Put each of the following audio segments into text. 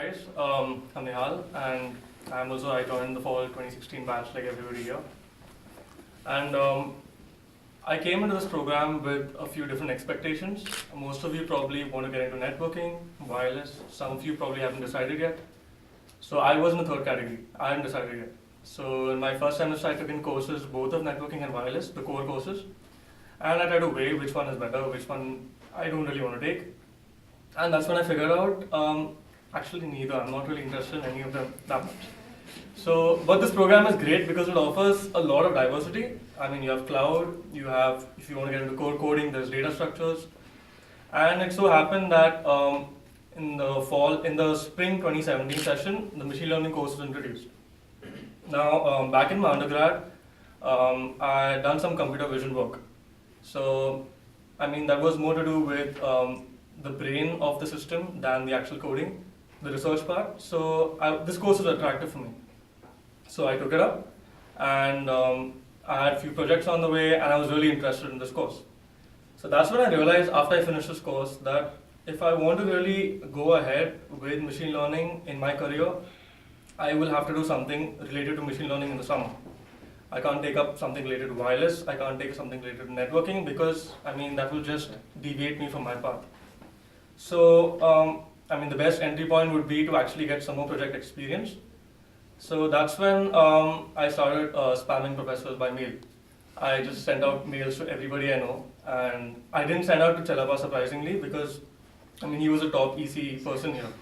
guys, I'm Nihal, and I joined the fall 2016 batch like everybody here. And I came into this program with a few different expectations. Most of you probably want to get into networking, wireless. Some of you probably haven't decided yet. So I was in the third category. I hadn't decided yet. So in my first semester, I took in courses both of networking and wireless, the core courses. And I tried to weigh which one is better, which one I don't really want to take. And that's when I figured out, actually neither. I'm not really interested in any of them that much. So, but this program is great because it offers a lot of diversity. I mean, you have cloud, you have, if you want to get into core coding, there's data structures. And it so happened that in the spring 2017 session, the machine learning course was introduced. Now, back in my undergrad, I had done some computer vision work. So, I mean, that was more to do with the brain of the system than the actual coding, the research part. So, this course was attractive for me. So, I took it up, and I had a few projects on the way, and I was really interested in this course. So, that's when I realized after I finished this course that if I want to really go ahead with machine learning in my career, I will have to do something related to machine learning in the summer. I can't take up something related to wireless, I can't take something related to networking because, I mean, that will just deviate me from my path. So, I mean, the best entry point would be to actually get some more project experience. So that's when I started spamming professors by mail. I just sent out mails to everybody I know, and I didn't send out to Chelapa surprisingly because, I mean, he was a top EC person here.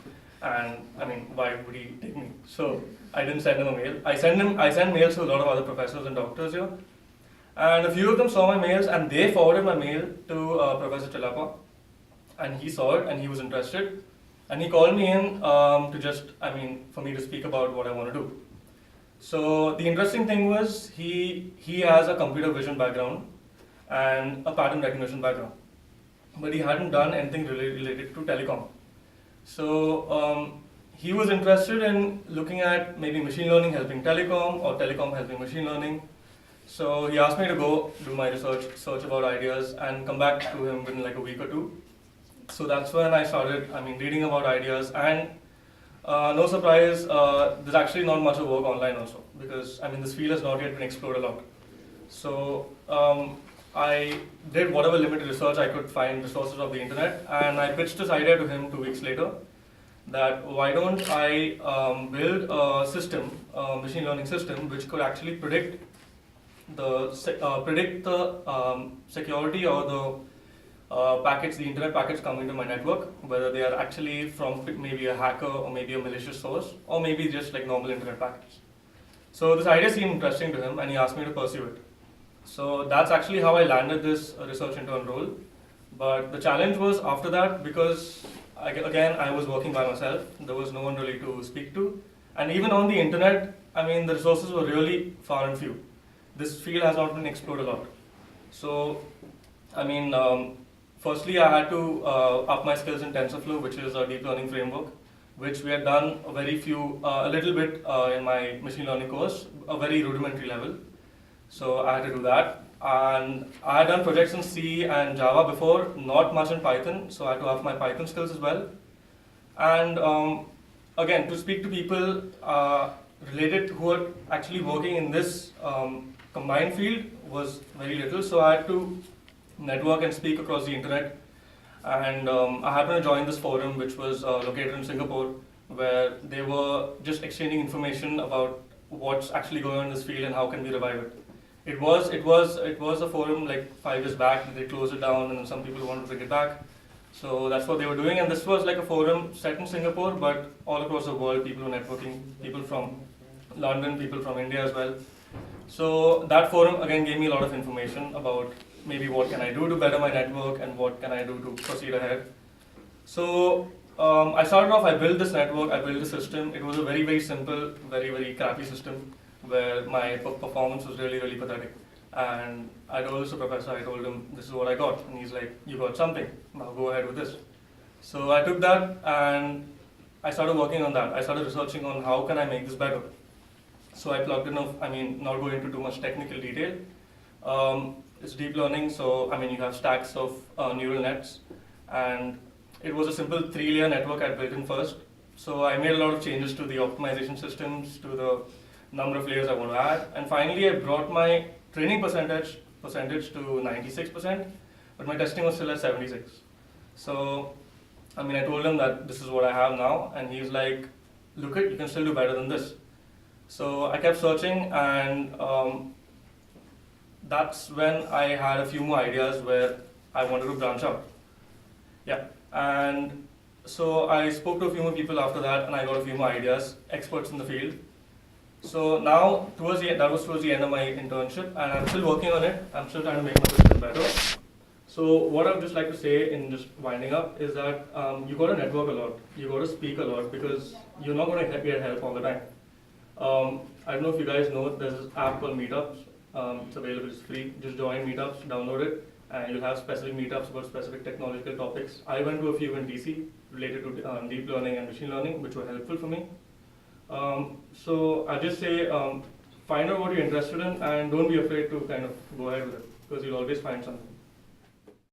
And I mean, why would he take me? So I didn't send him a mail. I sent mails to a lot of other professors and doctors here. And a few of them saw my mails and they forwarded my mail to Professor Chelapa. And he saw it and he was interested. And he called me in for me to speak about what I want to do. So the interesting thing was he has a computer vision background and a pattern recognition background. But he hadn't done anything related to telecom. So he was interested in looking at maybe machine learning helping telecom or telecom helping machine learning. So he asked me to go do my search about ideas and come back to him within like a week or two. So that's when I started, reading about ideas, and no surprise, there's actually not much of work online also because, this field has not yet been explored a lot. So I did whatever limited research I could find, resources of the internet, and I pitched this idea to him 2 weeks later that why don't I build a system, a machine learning system, which could actually predict the security or the the internet packets coming to my network, whether they are actually from maybe a hacker or maybe a malicious source, or maybe just like normal internet packets. So this idea seemed interesting to him and he asked me to pursue it. So that's actually how I landed this research intern role. But the challenge was after that because, again, I was working by myself. There was no one really to speak to. And even on the internet, the resources were really far and few. This field has not been explored a lot. So, firstly, I had to up my skills in TensorFlow, which is a deep learning framework, which we had done a little bit in my machine learning course, a very rudimentary level. So I had to do that. And I had done projects in C and Java before, not much in Python, so I had to up my Python skills as well. And again, to speak to people related who are actually working in this combined field was very little, so I had to network and speak across the internet. And I happened to join this forum, which was located in Singapore, where they were just exchanging information about what's actually going on in this field and how can we revive it. It was a forum like 5 years back. They closed it down, and some people wanted to bring it back. So that's what they were doing, and this was like a forum set in Singapore, but all across the world, people were networking, people from London, people from India as well. So that forum again gave me a lot of information about maybe what can I do to better my network and what can I do to proceed ahead. So I started off, I built this network, I built the system. It was a very, very simple, very, very crappy system where my performance was really, really pathetic. And I told this to professor, I told him, this is what I got. And he's like, you got something, now go ahead with this. So I took that and I started working on that. I started researching on how can I make this better. So I plugged in, not going into too much technical detail. It's deep learning, so you have stacks of neural nets. And it was a simple 3-layer network I built in first. So I made a lot of changes to the optimization systems, to the number of layers I want to add, and finally I brought my training percentage to 96%, but my testing was still at 76. So, I mean, I told him that this is what I have now, and he's like, look it, you can still do better than this. So I kept searching, and that's when I had a few more ideas where I wanted to branch out. Yeah, and so I spoke to a few more people after that, and I got a few more ideas, experts in the field. So now, that was towards the end of my internship, and I'm still working on it. I'm still trying to make my business better. So what I would just like to say in just winding up is that you got to network a lot. You got to speak a lot because you're not going to get help all the time. I don't know if you guys know, there's this app called Meetups. It's available, it's free. Just join Meetups, download it, and you'll have specific meetups about specific technological topics. I went to a few in DC related to deep learning and machine learning, which were helpful for me. So I just say, find out what you're interested in and don't be afraid to kind of go ahead with it because you'll always find something.